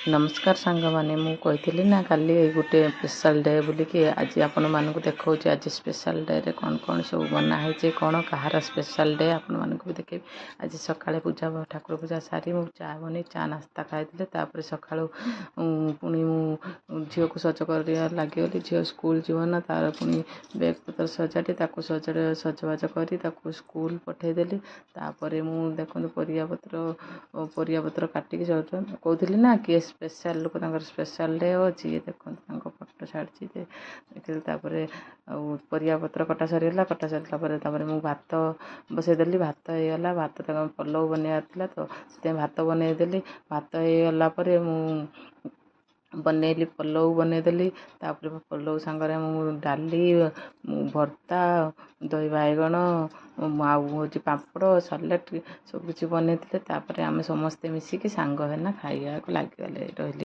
नमस्कार सांगमाने मु कही ना काली गोटे स्पेशल डे बोलिकी आज आपण मानक देखा आज स्पेशल डे रे कौन कौन सब बनाई कौन कहार स्पेशल डे आपण मानक भी देखे। आज सकाଳେ पूजा ठाकुर पूजा सारी मु चा बनी चा नास्ता खाई सका पुणी झील को सज कर लगे झील स्कूल जीवन तार पुणी बैग पतर सजाड़ी सजबाज कर स्कूल पठेदेली। तापर मु देखो परिया पत्र काटिकी कहती ना किए स्पेशल लोक स्पेशल डे अच्छी ये देखते फटो छाड़ी देखिए। परिया पत्र कटा सरीगला मु भात बसईदेली भात होगला भात पलव बनवा तो भात बनईदेली भात होगला मु बनैली पलव बनईदेली। पलव सांगरे मु डाली भर्ता दही बाइगण हूँ पापड़ सालाड सब किसी बनई आम समस्ते मिसिकी सांग है खाइबा लगिगले रही।